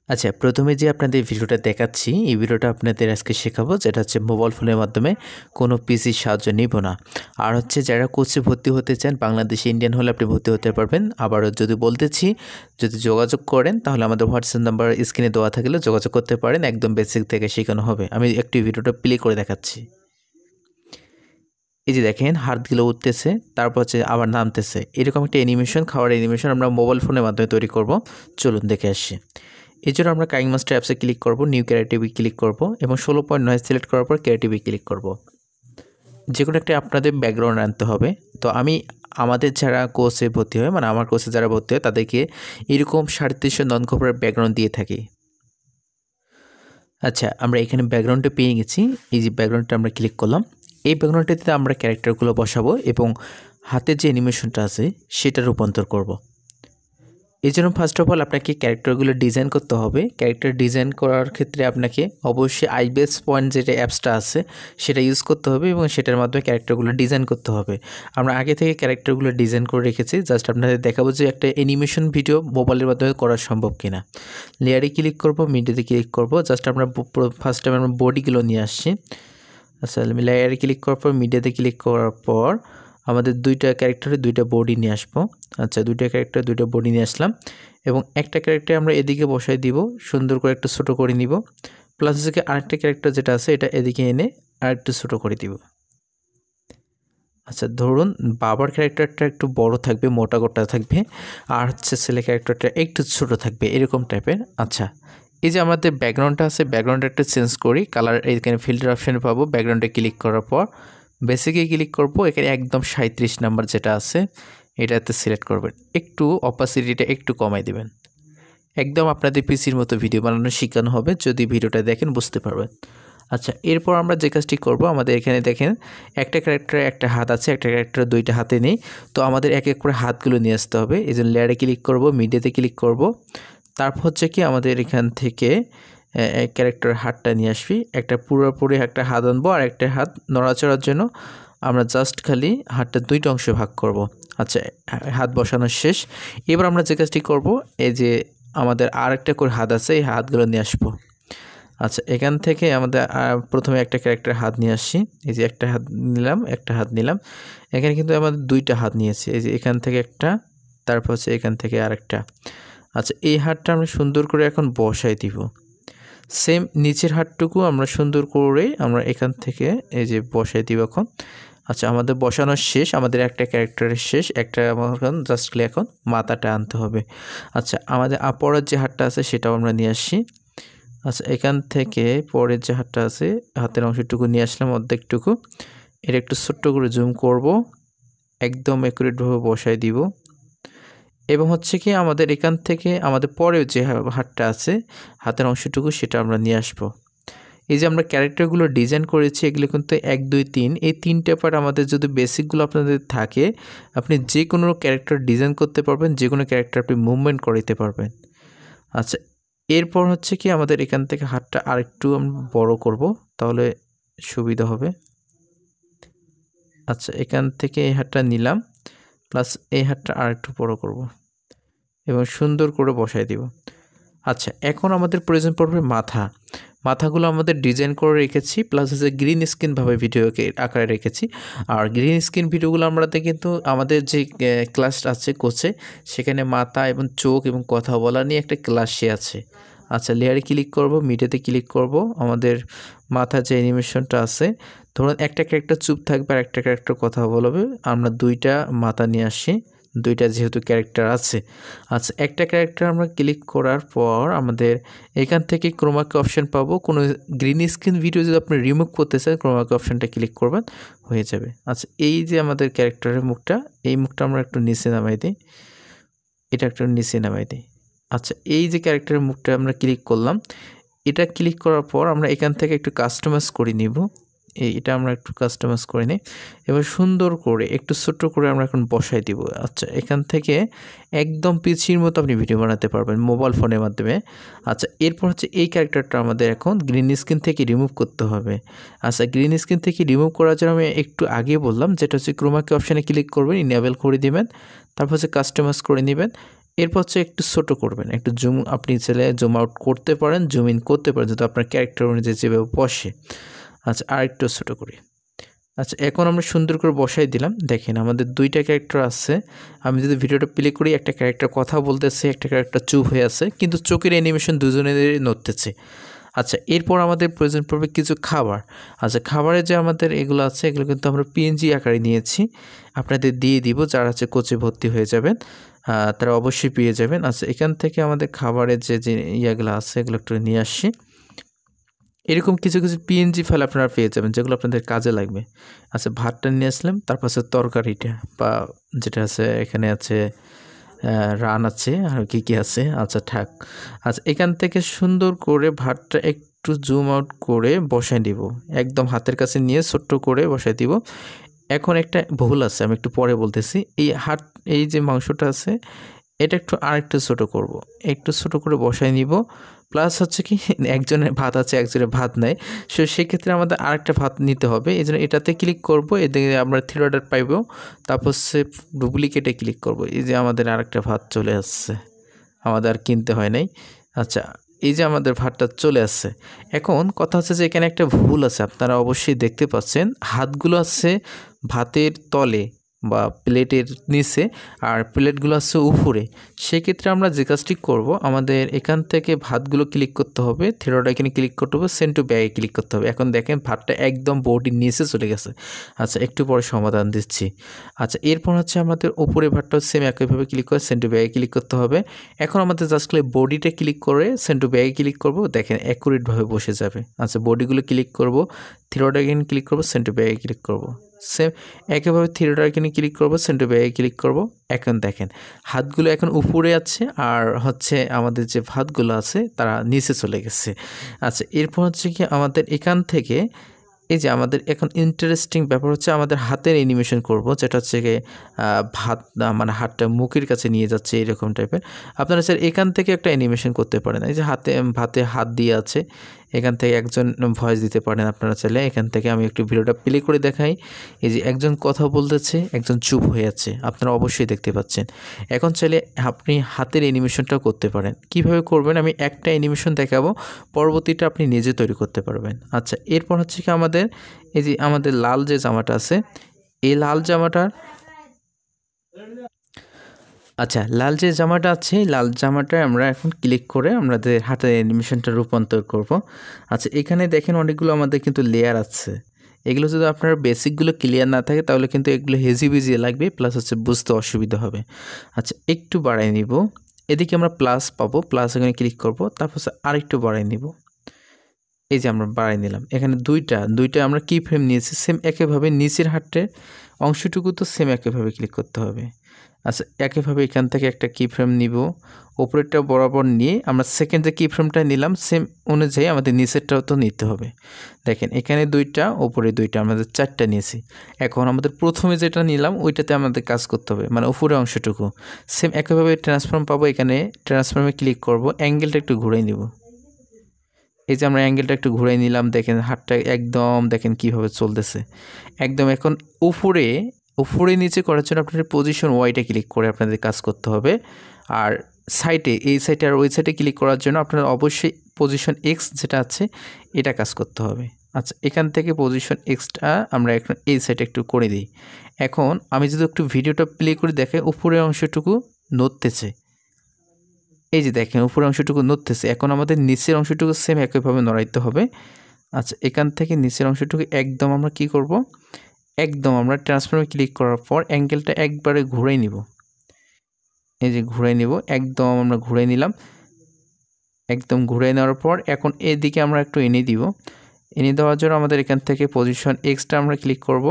আচ্ছা, প্রথমে যে আপনাদের ভিডিওটা দেখাচ্ছি, এই ভিডিওটা আপনাদের আজকে শেখাবো যেটা হচ্ছে মোবাইল ফোনের মাধ্যমে কোনো পিসির সাহায্য নিব না। আর হচ্ছে যারা কোর্সে ভর্তি হতে চান, বাংলাদেশি ইন্ডিয়ান হলে আপনি ভর্তি হতে পারবেন। আবারও যদি বলতেছি, যদি যোগাযোগ করেন তাহলে আমাদের হোয়াটসঅ্যাপ নাম্বার স্ক্রিনে দেওয়া থাকলে যোগাযোগ করতে পারেন, একদম বেসিক থেকে শেখানো হবে। আমি একটু ভিডিওটা প্লে করে দেখাচ্ছি। এই যে দেখেন হাতগুলো উঠতেছে, তারপর হচ্ছে আবার নামতেছে, এরকম একটা অ্যানিমেশন, খাওয়ার অ্যানিমেশন আমরা মোবাইল ফোনের মাধ্যমে তৈরি করব। চলুন দেখে আসি। এই জন্য আমরা কাইনমাস্টার অ্যাপসে ক্লিক করব, নিউ ক্রিয়েটিভি ক্লিক করব এবং 16.9 সিলেক্ট করার পর ক্রিয়েটিভি ক্লিক করব। যে কোনো একটা আপনাদের ব্যাকগ্রাউন্ড আনতে হবে। তো আমি আমাদের যারা কোর্সে ভর্তি হয়, মানে আমার কোর্সে যারা ভর্তি হয় তাদেরকে এরকম 350 নন কপিরাইট ব্যাকগ্রাউন্ড দিয়ে থাকি। আচ্ছা, আমরা এখানে ব্যাকগ্রাউন্ডটা পেয়ে গেছি। এই যে ব্যাকগ্রাউন্ডটা আমরা ক্লিক করলাম, এই ব্যাকগ্রাউন্ডটাতে আমরা ক্যারেক্টারগুলো বসাবো এবং হাতের যে অ্যানিমেশনটা আছে সেটা রূপান্তর করব। এই জন্য ফার্স্ট অফ অল আপনাকে ক্যারেক্টারগুলো ডিজাইন করতে হবে। ক্যারেক্টার ডিজাইন করার ক্ষেত্রে আপনাকে অবশ্যই আইবেস পয়েন্ট যেটা অ্যাপসটা আছে সেটা ইউজ করতে হবে এবং সেটার মাধ্যমে ক্যারেক্টারগুলো ডিজাইন করতে হবে। আমরা আগে থেকে ক্যারেক্টারগুলো ডিজাইন করে রেখেছি, জাস্ট আপনাদের দেখাবো যে একটা অ্যানিমেশন ভিডিও মোবাইলের মাধ্যমে করা সম্ভব কিনা। লেয়ারে ক্লিক করব, মিডিয়াতে ক্লিক করব, জাস্ট আমরা ফার্স্ট টাইম আমরা বডিগুলো নিয়ে আসছি। আচ্ছা, লেয়ারে ক্লিক করার পর মিডিয়াতে ক্লিক করার পর আমাদের দুইটা ক্যারেক্টারে দুইটা বডি নিয়ে আসবো। আচ্ছা, দুইটা ক্যারেক্টার দুইটা বডি নিয়ে আসলাম এবং একটা ক্যারেক্টার আমরা এদিকে বসাই দিব, সুন্দর করে একটু ছোটো করে নিব। প্লাস হচ্ছে আরেকটা ক্যারেক্টার যেটা আছে এটা এদিকে এনে আরেকটু ছোটো করে দিব। আচ্ছা, ধরুন বাবার ক্যারেক্টারটা একটু বড় থাকবে, মোটা গোটা থাকবে, আর হচ্ছে ছেলে ক্যারেক্টারটা একটু ছোটো থাকবে, এরকম টাইপের। আচ্ছা, এই যে আমাদের ব্যাকগ্রাউন্ডটা আছে, ব্যাকগ্রাউন্ডটা একটু চেঞ্জ করি। কালার এখানে ফিল্টার অপশানে পাবো, ব্যাকগ্রাউন্ডে ক্লিক করার পর বেসিকে ক্লিক করব। এখানে একদম 37 নাম্বার যেটা আছে এটাতে সিলেক্ট করবেন। একটু অপাসিটিটা একটু কমাই দেবেন। একদম আপনাদের পিসির মতো ভিডিও বানানো শেখানো হবে, যদি ভিডিওটা দেখেন বুঝতে পারবেন। আচ্ছা, এরপর আমরা যে কাজটি করব, আমাদের এখানে দেখেন একটা ক্যারেক্টারে একটা হাত আছে, একটা ক্যারেক্টারে দুইটা হাতে নেই। তো আমাদের এক এক করে হাতগুলো নিয়ে আসতে হবে। এই জন্য লেয়ারে ক্লিক করব, মিডিয়াতে ক্লিক করব, তারপর হচ্ছে কি আমাদের এখান থেকে ক্যারেক্টারের হাতটা নিয়ে আসবি। একটা পুরোপুরি একটা হাত আনবো আর একটা হাত নড়াচড়ার জন্য আমরা জাস্ট খালি হাতটা দুইটা অংশে ভাগ করব। আচ্ছা, হাত বসানো শেষ। এবার আমরা যে কাজটি করব, এই যে আমাদের আর একটা করে হাত আছে, এই হাতগুলো নিয়ে আসবো। আচ্ছা, এখান থেকে আমাদের প্রথমে একটা ক্যারেক্টারের হাত নিয়ে আসছি। এই যে একটা হাত নিলাম, একটা হাত নিলাম। এখানে কিন্তু আমাদের দুইটা হাত নিয়েছি। এই যে এখান থেকে একটা, তারপর হচ্ছে এখান থেকে আরেকটা। আচ্ছা, এই হাতটা আমরা সুন্দর করে এখন বসাই দিব। সেম নিচের হাতটুকু আমরা সুন্দর করে আমরা এখান থেকে এই যে বসাই দিব এখন। আচ্ছা, আমাদের বসানো শেষ, আমাদের একটা ক্যারেক্টারের শেষ। একটা এখন জাস্ট এখন মাথাটা আনতে হবে। আচ্ছা, আমাদের পরের যে হাতটা আছে সেটাও আমরা নিয়ে আসছি। আচ্ছা, এখান থেকে পরের যে হাতটা আছে হাতের অংশটুকু নিয়ে আসলাম, অর্ধেকটুকু। এটা একটু ছোট্ট করে জুম করব, একদম অ্যাকুরেটভাবে বসাই দিব। এবং হচ্ছে কি আমাদের এখান থেকে আমাদের পরেও যে হাতটা আছে হাতের অংশটুকু সেটা আমরা নিয়ে আসবো। এই যে আমরা ক্যারেক্টারগুলো ডিজাইন করেছি এগুলো কিন্তু 1 2 3 এই 3টে পার্ট আমাদের যদি বেসিকগুলো আপনাদের থাকে, আপনি যে কোনো ক্যারেক্টার ডিজাইন করতে পারবেন, যে কোনো ক্যারেক্টার আপনি মুভমেন্ট করাইতে পারবেন। আচ্ছা, এরপর হচ্ছে কি আমাদের এখান থেকে হাতটা আরেকটু আমরা বড় করব, তাহলে সুবিধা হবে। আচ্ছা, এখান থেকে এই হাতটা নিলাম, প্লাস এই হাতটা আরেকটু বড় করব এবং সুন্দর করে বসাই দিব। আচ্ছা, এখন আমাদের প্রয়োজন পড়বে মাথাগুলো আমাদের ডিজাইন করে রেখেছি, প্লাস হচ্ছে গ্রিন স্ক্রিনভাবে ভিডিওকে আকারে রেখেছি। আর গ্রিন স্ক্রিন ভিডিওগুলো আমরাতে কিন্তু আমাদের যে ক্লাস আছে কোচে, সেখানে মাথা এবং চোখ এবং কথা বলা নিয়ে একটা ক্লাসে আছে। আচ্ছা, লেয়ারে ক্লিক করব, মিডিয়াতে ক্লিক করব, আমাদের মাথার যে অ্যানিমেশনটা আছে, ধরুন একটা ক্যারেক্টার চুপ থাকবে আর একটা ক্যারেক্টার কথা বলবে, আমরা দুইটা মাথা নিয়ে আসি, দুইটা যেহেতু ক্যারেক্টার আছে। আচ্ছা, একটা ক্যারেক্টার আমরা ক্লিক করার পর আমাদের এখান থেকে ক্রোমাকি অপশান পাবো। কোনো গ্রিন স্ক্রিন ভিডিও যদি আপনি রিমুভ করতে চান, ক্রোমাকি অপশানটা ক্লিক করবেন, হয়ে যাবে। আচ্ছা, এই যে আমাদের ক্যারেক্টারের মুখটা, এই মুখটা আমরা একটু নিচে নামাই দিই, এটা একটু নিচে নামাই দিই। আচ্ছা, এই যে ক্যারেক্টারের মুখটা আমরা ক্লিক করলাম, এটা ক্লিক করার পর আমরা এখান থেকে একটু কাস্টমাইজ করে নিব। এটা আমরা একটু কাস্টমাইজ করে নিই, এবার সুন্দর করে একটু ছোট্ট করে আমরা এখন বসাই দিব। আচ্ছা, এখান থেকে একদম পিছির মতো আপনি ভিডিও বানাতে পারবেন মোবাইল ফোনের মাধ্যমে। আচ্ছা, এরপর হচ্ছে এই ক্যারেক্টারটা আমাদের এখন গ্রিন স্ক্রিন থেকে রিমুভ করতে হবে। আচ্ছা, গ্রিন স্ক্রিন থেকে রিমুভ করার জন্য আমি একটু আগে বললাম, যেটা হচ্ছে ক্রোমাকি অপশানে ক্লিক করবেন, ইনেবল করে দিবেন, তারপর হচ্ছে কাস্টমাইজ করে নেবেন। এরপর হচ্ছে একটু ছোট করবেন, একটু জুম, আপনি চাইলে জুম আউট করতে পারেন, জুম ইন করতে পারেন, যদি আপনার ক্যারেক্টার অনুযায়ী যেভাবে বসে। আচ্ছা, আর একটু ছোট করি। আচ্ছা, এখন আমরা সুন্দর করে বসাই দিলাম। দেখেন আমাদের 2টা ক্যারেক্টার আছে। আমি যদি ভিডিওটা প্লে করি, একটা ক্যারেক্টার কথা বলতেছে, একটা ক্যারেক্টার চুপ হয়ে আছে, কিন্তু চোখের অ্যানিমেশন দুজনেরই নড়তেছে। আচ্ছা, এরপর আমাদের প্রয়োজন পড়বে কিছু খাবার। আচ্ছা, খাবারে যে আমাদের এগুলো আছে, এগুলো কিন্তু আমরা পিএনজি আকারে নিয়েছি, আপনাদের দিয়ে দিব। যারা হচ্ছে কোচে ভর্তি হয়ে যাবেন তারা অবশ্যই পেয়ে যাবেন। আচ্ছা, এখান থেকে আমাদের খাবারের যে ইয়াগুলো আছে, এগুলো একটু নিয়ে আসছি। এরকম কিছু কিছু পিএনজি ফাইল আপনারা পেয়ে যাবেন, যেগুলো আপনাদের কাজে লাগবে। আচ্ছা, ভাতটা নিয়ে আসলাম, তারপর আছে তরকারিটা, বা যেটা আছে এখানে আছে রান আছে, আর কি আছে। আচ্ছা, থাক। আচ্ছা, এখান থেকে সুন্দর করে ভাতটা একটু জুম আউট করে বসাই দিব, একদম হাতের কাছে নিয়ে ছোট্ট করে বসাই দিব। এখন একটা ভুল আছে, আমি একটু পরে বলতেছি। এই যে মাংসটা আছে, এটা একটু আরেকটু ছোট করব, একটু ছোট করে বসাই নিব। প্লাস হচ্ছে কি, একজনের ভাত আছে, একজনের ভাত নাই, সেক্ষেত্রে আমাদের আরেকটা ভাত নিতে হবে। এই জন্য এটাতে ক্লিক করব, এদিকে আমরা থ্রি ডট পাইব, তারপর সে ডুপ্লিকেটে ক্লিক করব। এই যে আমাদের আরেকটা ভাত চলে আসছে, আমাদের আর কিনতে হয় নাই। আচ্ছা, এই যে আমাদের ভাতটা চলে আসছে। এখন কথা হচ্ছে যে এখানে একটা ভুল আছে, আপনারা অবশ্যই দেখতে পাচ্ছেন, হাতগুলো আছে ভাতের তলে বা প্লেটের নিচে, আর প্লেটগুলো আছে উপরে। সেক্ষেত্রে আমরা যে কাজটি করব, আমাদের এখান থেকে ভাতগুলো ক্লিক করতে হবে, থ্রি এখানে ক্লিক করতে হবে, সেন্ড টু ব্যাগে ক্লিক করতে হবে। এখন দেখেন ভাতটা একদম বোর্ডের নিচে চলে গেছে। আচ্ছা, একটু পরে সমাধান দিচ্ছি। আচ্ছা, এরপর হচ্ছে আমাদের উপরে ভাতটা সেম একইভাবে ক্লিক করে সেন্ড টু ব্যাগে ক্লিক করতে হবে। এখন আমাদের জাস্ট বডিটা ক্লিক করে সেন্ড টু ব্যাগে ক্লিক করব, দেখেন অ্যাকুরেটভাবে বসে যাবে। আচ্ছা, বডিগুলো ক্লিক করব, থ্রি এখানে ক্লিক করব, সেন্ড টু ব্যাগে ক্লিক করব, সেম একইভাবে থ্রি এখানে ক্লিক করব, সেন্ড টু ব্যাগে ক্লিক করব। এখন দেখেন হাতগুলো এখন উপরে আছে, আর হচ্ছে আমাদের যে ভাতগুলো আছে তারা নিচে চলে গেছে। আচ্ছা, এরপর হচ্ছে কি আমাদের এখান থেকে, এই যে আমাদের এখন ইন্টারেস্টিং ব্যাপার হচ্ছে আমাদের হাতের অ্যানিমেশন করব, যেটা হচ্ছে গিয়ে ভাত মানে হাতটা মুখের কাছে নিয়ে যাচ্ছে এরকম টাইপের। আপনারা স্যার এখান থেকে একটা অ্যানিমেশন করতে পারেন। এই যে ভাতে হাত দিয়ে আছে, এখান থেকে একজন ভয়েস দিতে পারেন আপনারা চাইলে। এখান থেকে আমি একটু ভিডিওটা প্লে করে দেখাই। এই যে একজন কথা বলতেছে, একজন চুপ হয়ে আছে, আপনারা অবশ্যই দেখতে পাচ্ছেন। এখন চাইলে আপনি হাতের অ্যানিমেশনটাও করতে পারেন। কিভাবে করবেন আমি একটা অ্যানিমেশন দেখাবো, পরবর্তীটা আপনি নিজে তৈরি করতে পারবেন। আচ্ছা, এরপর হচ্ছে কি আমাদের এই যে আমাদের লাল যে জামাটা আছে, এই লাল জামাটার, আচ্ছা, লাল যে জামাটা আছে, লাল জামাটায় আমরা এখন ক্লিক করে আমাদের হাতের অ্যানিমেশনটা রূপান্তর করব। আচ্ছা, এখানে দেখেন অনেকগুলো আমাদের কিন্তু লেয়ার আছে। এগুলো যদি আপনার বেসিকগুলো ক্লিয়ার না থাকে, তাহলে কিন্তু এগুলো হেজিবিজি লাগবে, প্লাস হচ্ছে বুঝতে অসুবিধা হবে। আচ্ছা, একটু বাড়াই নিব, এদিকে আমরা প্লাস পাবো, প্লাস এখানে ক্লিক করব, তারপর আরেকটু বাড়াই নিব। এই যে আমরা বাড়াই নিলাম, এখানে দুইটা আমরা কি ফ্রেম নিয়েছি, সেম একইভাবে নিচের হাতের অংশটুকু তো সেম একইভাবে ক্লিক করতে হবে। আচ্ছা, একইভাবে এখান থেকে একটা কি ফ্রেম নিব, ওপরেরটা বরাবর নিয়ে আমরা সেকেন্ড যে কি ফ্রেমটা নিলাম, সেম অনুযায়ী আমাদের নিচেরটাও তো নিতে হবে। দেখেন এখানে 2টা, ওপরে 2টা, আমাদের 4টা নিয়েছি। এখন আমাদের প্রথমে যেটা নিলাম ওইটাতে আমাদের কাজ করতে হবে, মানে উপরের অংশটুকু সেম একইভাবে ট্রান্সফর্ম পাবো। এখানে ট্রান্সফর্মে ক্লিক করব, অ্যাঙ্গেলটা একটু ঘুরাই নিব। এই যে আমরা অ্যাঙ্গেলটা একটু ঘুরাই নিলাম, দেখেন হাতটা একদম দেখেন কিভাবে চলতেছে একদম। এখন উপরে নিচে করার জন্য আপনাদের পজিশন ওয়াইটা ক্লিক করে আপনাদের কাজ করতে হবে। আর এই সাইডে আর ওই সাইডে ক্লিক করার জন্য আপনারা অবশ্যই পজিশন এক্স যেটা আছে এটা কাজ করতে হবে। আচ্ছা, এখান থেকে পজিশন এক্সটা আমরা এখন এই সাইডে একটু করে দিই। এখন আমি যদি একটু ভিডিওটা প্লে করে দেখে, উপরের অংশটুকু নড়তেছে। এই যে দেখেন উপরের অংশটুকু নড়তেছে। এখন আমাদের নিচের অংশটুকু সেম একইভাবে নড়াইতে হবে। আচ্ছা, এখান থেকে নিচের অংশটুকু একদম আমরা কি করব, একদম আমরা ট্রান্সফর্মে ক্লিক করার পর অ্যাঙ্গেলটা একবারে ঘুরাই নিব। এই যে ঘুরাই নিব, একদম আমরা ঘুরাই নিলাম। একদম ঘুরাই নেওয়ার পর এখন এদিকে আমরা একটু এনে দিব। এনে দেওয়ার জন্য আমাদের এখান থেকে পজিশন এক্সটা আমরা ক্লিক করব।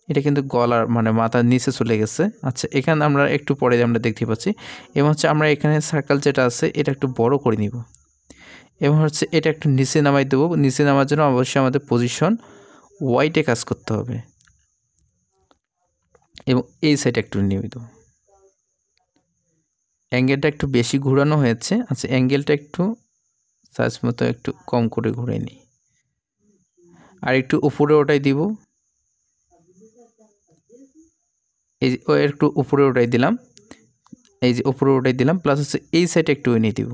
এটা কিন্তু গলার মানে মাথার নিচে চলে গেছে। আচ্ছা, এখানে আমরা একটু পরে আমরা দেখতে পাচ্ছি। এবং হচ্ছে আমরা এখানে সার্কেল যেটা আছে এটা একটু বড় করে নিব, এবং হচ্ছে এটা একটু নিচে নামাই দেবো। নিচে নামার জন্য অবশ্যই আমাদের পজিশন ওয়াইটে কাজ করতে হবে, এবং এই সাইডে একটু নিয়ে দেবো। অ্যাঙ্গেলটা একটু বেশি ঘোরানো হয়েছে। আচ্ছা, অ্যাঙ্গেলটা একটু সাইজ মতো একটু কম করে ঘুরে নিই, আর একটু উপরে ওটাই দিব। এই একটু উপরে ওটাই দিলাম। এই যে উপরে ওটাই দিলাম, প্লাস হচ্ছে এই সাইডে একটু এনে দিব।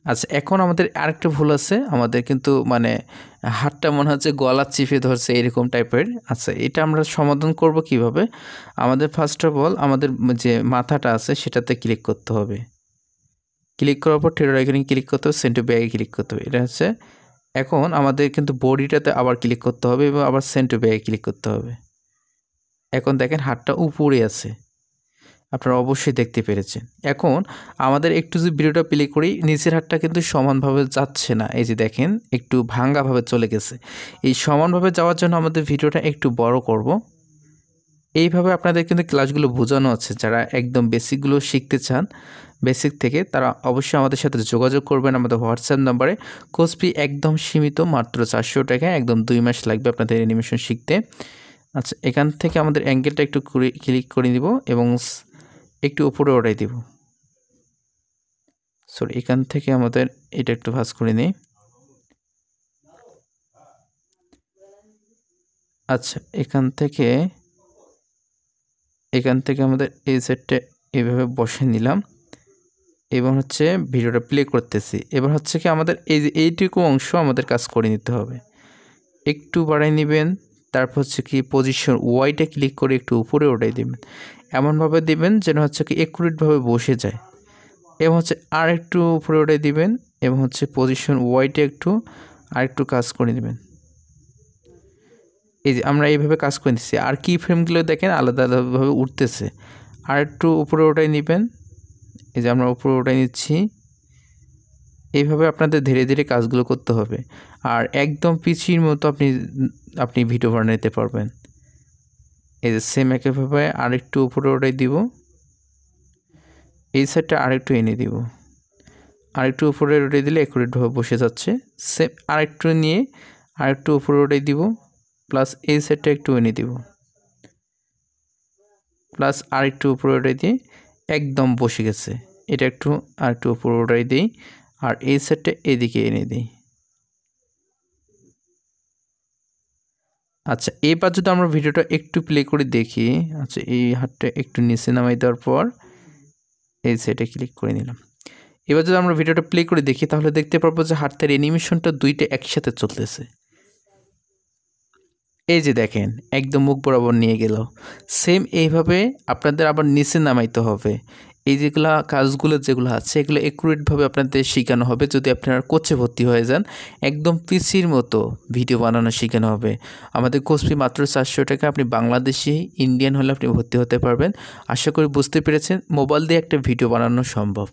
আচ্ছা, এখন আমাদের আরেকটা ভুল আছে, আমাদের কিন্তু মানে হাতটা মনে হচ্ছে গলা চিপে ধরছে এরকম টাইপের। আচ্ছা, এটা আমরা সমাধান করব কিভাবে? আমাদের ফার্স্ট অফ অল আমাদের যে মাথাটা আছে সেটাতে ক্লিক করতে হবে। ক্লিক করার পর থ্রেড আইকনে ক্লিক করতে হবে, সেন্ড টু ব্যাগে ক্লিক করতে হবে। এটা হচ্ছে এখন আমাদের কিন্তু বডিটাতে আবার ক্লিক করতে হবে এবং আবার সেন্ড টু ব্যাগে ক্লিক করতে হবে। এখন দেখেন হাতটা উপরে আছে, আপনারা অবশ্যই দেখতে পেরেছেন। এখন আমাদের একটু যদি ভিডিওটা প্লে করি, নিচের হাতটা কিন্তু সমানভাবে যাচ্ছে না। এই যে দেখেন একটু ভাঙ্গাভাবে চলে গেছে। এই সমানভাবে যাওয়ার জন্য আমাদের ভিডিওটা একটু বড় করব। এইভাবে আপনাদের কিন্তু ক্লাসগুলো বোঝানো আছে। যারা একদম বেসিকগুলো শিখতে চান বেসিক থেকে, তারা অবশ্যই আমাদের সাথে যোগাযোগ করবেন আমাদের হোয়াটসঅ্যাপ নাম্বারে। কোর্স ফি একদম সীমিত, মাত্র 400 টাকা। একদম 2 মাস লাগবে আপনাদের অ্যানিমেশন শিখতে। আচ্ছা, এখান থেকে আমাদের অ্যাঙ্গেলটা একটু ক্লিক করে দিব এবং একটু উপরে ওঠাই দিব। সরি, এখান থেকে আমাদের এটা একটু ভাঁজ করে নিই। আচ্ছা, এখান থেকে আমাদের এই সেটটা এইভাবে বসে নিলাম। এবার হচ্ছে ভিডিওটা প্লে করতেছি। এবার হচ্ছে কি আমাদের এই যে এইটুকু অংশ আমাদের কাজ করে নিতে হবে। একটু বাড়াই নেবেন, তারপর হচ্ছে কি পজিশন ওয়াইটা ক্লিক করে একটু উপরে ওঠাই দেবেন। এমনভাবে দেবেন যেন হচ্ছে কি একুরেটভাবে বসে যায়। এবং হচ্ছে আর একটু উপরে ওঠাই দিবেন এবং হচ্ছে পজিশন ওয়াইটা একটু আর একটু কাজ করে নেবেন। এই যে আমরা এইভাবে কাজ করে নিচ্ছি। আর কি ফ্রেমগুলো দেখেন আলাদা আলাদাভাবে উঠতেছে। আর একটু উপরে ওঠাই নেবেন। এই যে আমরা উপরে ওঠাই নিচ্ছি। এইভাবে আপনাদের ধীরে ধীরে কাজগুলো করতে হবে। আর একদম পিছির মতো আপনি ভিডিও বানাতে পারবেন। এই যে সেম একইভাবে আরেকটু উপরে ওঠাই দিব। এই সাইডটা আরেকটু এনে দিব। আরেকটু উপরে উঠাই দিলে একুরেটভাবে বসে যাচ্ছে। সেম আরেকটু নিয়ে আরেকটু উপরে উঠাই দিব, প্লাস এই সাইডটা একটু এনে দিব, প্লাস আরেকটু উপরে উঠাই দিয়ে একদম বসে গেছে। এটা একটু আরেকটু উপরে উঠাই দিই আর এই সাইডটা এদিকে এনে দিই। আচ্ছা, এবার যদি আমরা ভিডিওটা একটু প্লে করে দেখি। আচ্ছা, এই হাতটা একটু নিচে নামাই দেওয়ার পর এই সাইডে ক্লিক করে নিলাম। এবার যদি আমরা ভিডিওটা প্লে করে দেখি তাহলে দেখতে পারবো যে হাতের অ্যানিমেশনটা দুইটা একসাথে চলতেছে। এই যে দেখেন একদম মুখ বরাবর নিয়ে গেল। সেম এইভাবে আপনাদের আবার নিচে নামাইতে হবে। এই যেগুলা কাজগুলো যেগুলো আছে এগুলো একুরেটভাবে আপনাদের শেখানো হবে। যদি আপনারা কোচে ভর্তি হয়ে যান, একদম পিসির মতো ভিডিও বানানো শেখানো হবে। আমাদের কোর্স ফি মাত্র 400 টাকা। আপনি বাংলাদেশি ইন্ডিয়ান হলে আপনি ভর্তি হতে পারবেন। আশা করি বুঝতে পেরেছেন মোবাইল দিয়ে একটা ভিডিও বানানো সম্ভব।